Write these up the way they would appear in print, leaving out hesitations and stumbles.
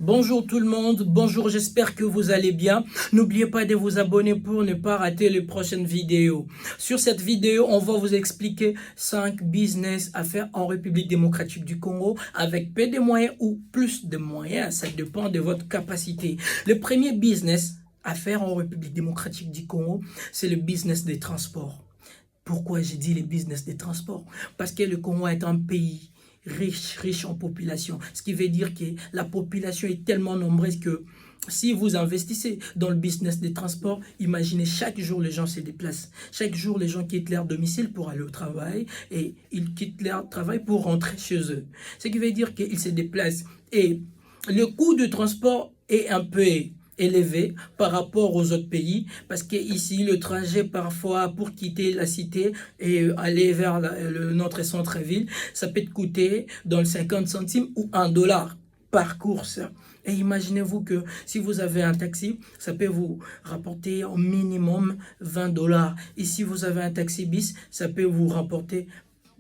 Bonjour tout le monde, bonjour, j'espère que vous allez bien. N'oubliez pas de vous abonner pour ne pas rater les prochaines vidéos. Sur cette vidéo, on va vous expliquer 5 business à faire en République démocratique du Congo avec peu de moyens ou plus de moyens, ça dépend de votre capacité. Le premier business à faire en République démocratique du Congo, c'est le business des transports. Pourquoi j'ai dit le business des transports? Parce que le Congo est un pays riche en population. Ce qui veut dire que la population est tellement nombreuse que si vous investissez dans le business des transports, imaginez chaque jour les gens se déplacent. Chaque jour les gens quittent leur domicile pour aller au travail et ils quittent leur travail pour rentrer chez eux. Ce qui veut dire qu'ils se déplacent et le coût du transport est un peu élevé par rapport aux autres pays parce que ici le trajet parfois pour quitter la cité et aller vers notre centre-ville, ça peut te coûter dans le 50 centimes ou $1 par course. Et imaginez-vous que si vous avez un taxi, ça peut vous rapporter au minimum $20. Et si vous avez un taxi bis, ça peut vous rapporter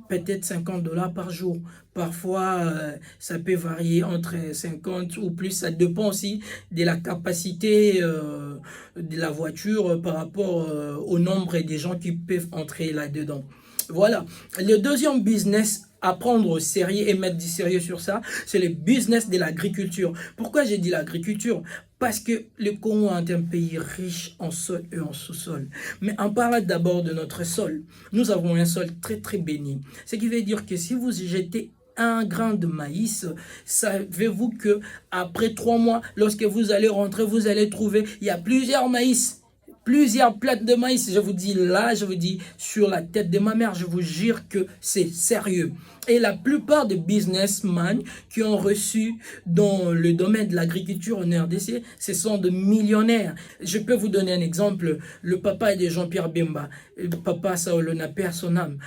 peut-être $50 par jour. Parfois, ça peut varier entre 50 ou plus. Ça dépend aussi de la capacité de la voiture par rapport au nombre des gens qui peuvent entrer là-dedans. Voilà. Le deuxième business à prendre au sérieux et mettre du sérieux sur ça, c'est le business de l'agriculture. Pourquoi j'ai dit l'agriculture? Parce que le Congo est un pays riche en sol et en sous-sol. Mais en parlant d'abord de notre sol, nous avons un sol très béni. Ce qui veut dire que si vous jetez un grain de maïs, savez-vous que après 3 mois, lorsque vous allez rentrer, vous allez trouver, il y a plusieurs maïs. Plusieurs plates de maïs, je vous dis là, je vous dis sur la tête de ma mère, je vous jure que c'est sérieux. Et la plupart des businessmen qui ont reçu dans le domaine de l'agriculture en RDC, ce sont de millionnaires. Je peux vous donner un exemple, le papa de Jean-Pierre Bemba, le papa Saolona, père son âme.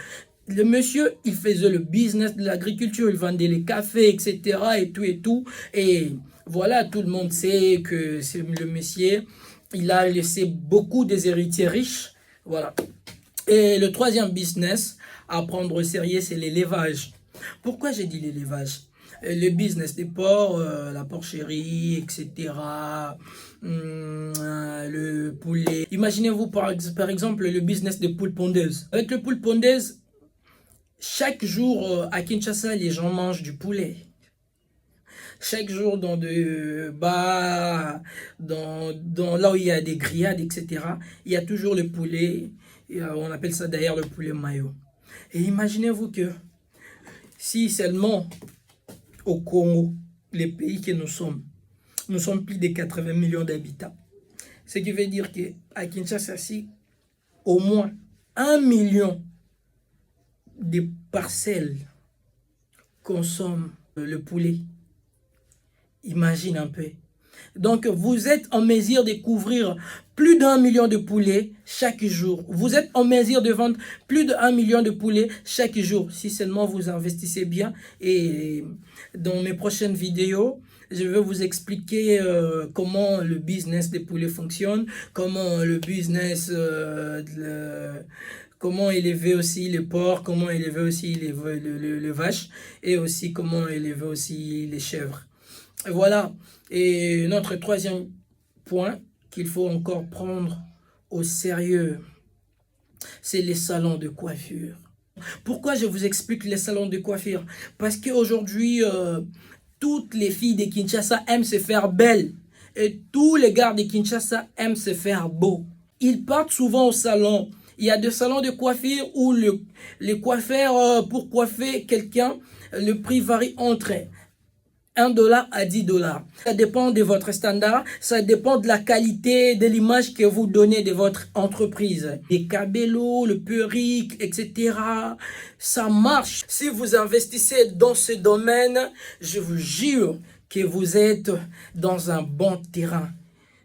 Le monsieur, il faisait le business de l'agriculture, il vendait les cafés, etc. et tout. Et voilà, tout le monde sait que c'est le monsieur. Il a laissé beaucoup des héritiers riches. Voilà. Et le troisième business à prendre au sérieux, c'est l'élevage. Pourquoi j'ai dit l'élevage? Le business des porcs, la porcherie, etc. Le poulet. Imaginez-vous par exemple le business des poules pondeuses. Avec le poule pondeuse, chaque jour à Kinshasa, les gens mangent du poulet. Chaque jour dans des bars, dans là où il y a des grillades, etc., il y a toujours le poulet. Et, on appelle ça d'ailleurs le poulet mayo. Et imaginez-vous que si seulement au Congo, les pays que nous sommes plus de 80 millions d'habitants. Ce qui veut dire qu'à Kinshasa, si au moins 1 million de parcelles consomment le poulet, imagine un peu. Donc, vous êtes en mesure de couvrir plus d'1 million de poulets chaque jour. Vous êtes en mesure de vendre plus d'1 million de poulets chaque jour, si seulement vous investissez bien. Et dans mes prochaines vidéos, je vais vous expliquer comment le business des poulets fonctionne, comment le business... comment élever aussi les porcs, comment élever aussi les vaches et aussi comment élever aussi les chèvres. Voilà. Et notre troisième point qu'il faut encore prendre au sérieux, c'est les salons de coiffure. Pourquoi je vous explique les salons de coiffure? Parce qu'aujourd'hui, toutes les filles de Kinshasa aiment se faire belles. Et tous les gars de Kinshasa aiment se faire beaux. Ils partent souvent au salon. Il y a des salons de coiffure où les coiffeurs, pour coiffer quelqu'un, le prix varie entre $1 à $10. Ça dépend de votre standard, ça dépend de la qualité de l'image que vous donnez de votre entreprise. Les cabellos, le perruque, etc. Ça marche. Si vous investissez dans ce domaine, je vous jure que vous êtes dans un bon terrain.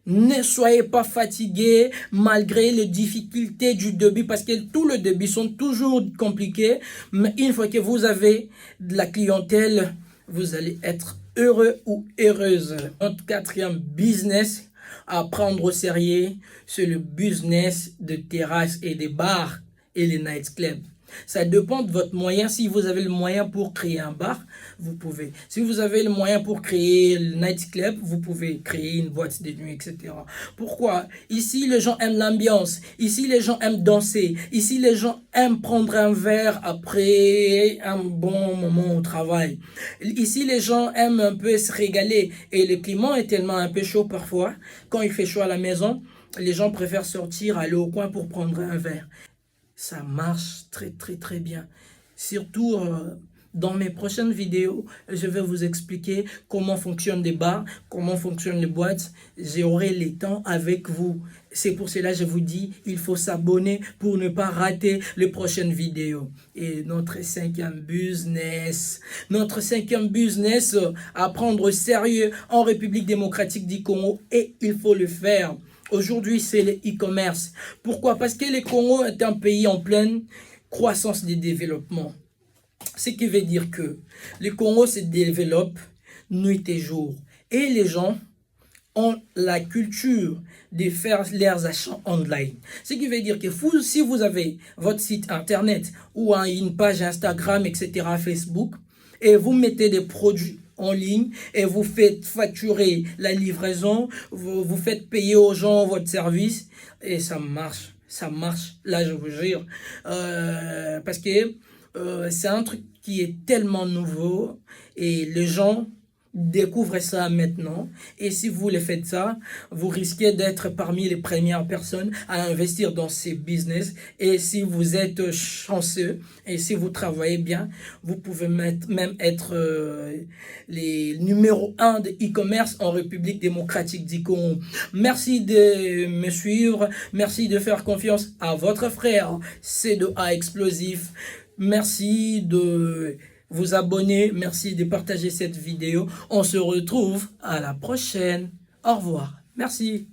Ne soyez pas fatigués malgré les difficultés du début parce que tous les débuts sont toujours compliqués. Mais une fois que vous avez de la clientèle, vous allez être heureux ou heureuse. Notre quatrième business à prendre au sérieux, c'est le business de terrasses et des bars et les nightclubs. Ça dépend de votre moyen. Si vous avez le moyen pour créer un bar, vous pouvez. Si vous avez le moyen pour créer le nightclub, vous pouvez créer une boîte de nuit, etc. Pourquoi? Ici, les gens aiment l'ambiance. Ici, les gens aiment danser. Ici, les gens aiment prendre un verre après un bon moment au travail. Ici, les gens aiment un peu se régaler. Et le climat est tellement un peu chaud parfois. Quand il fait chaud à la maison, les gens préfèrent sortir, aller au coin pour prendre un verre. Ça marche très bien. Surtout dans mes prochaines vidéos, je vais vous expliquer comment fonctionnent les bars, comment fonctionnent les boîtes. J'aurai les temps avec vous. C'est pour cela que je vous dis, il faut s'abonner pour ne pas rater les prochaines vidéos. Et notre cinquième business, à prendre au sérieux en République démocratique du Congo, et il faut le faire. Aujourd'hui, c'est le e-commerce. Pourquoi? Parce que le Congo est un pays en pleine croissance et développement. Ce qui veut dire que le Congo se développe nuit et jour. Et les gens ont la culture de faire leurs achats online. Ce qui veut dire que si vous avez votre site internet ou une page Instagram, etc., Facebook, et vous mettez des produits en ligne et vous faites facturer la livraison, vous faites payer aux gens votre service et ça marche, là je vous jure, parce que c'est un truc qui est tellement nouveau et les gens découvrez ça maintenant, et si vous le faites ça, vous risquez d'être parmi les premières personnes à investir dans ces business. Et si vous êtes chanceux et si vous travaillez bien, vous pouvez même être les numéro 1 de e-commerce en République démocratique du Congo. Merci de me suivre, merci de faire confiance à votre frère C2A Explosif. Merci de vous abonner, merci de partager cette vidéo. On se retrouve à la prochaine. Au revoir. Merci.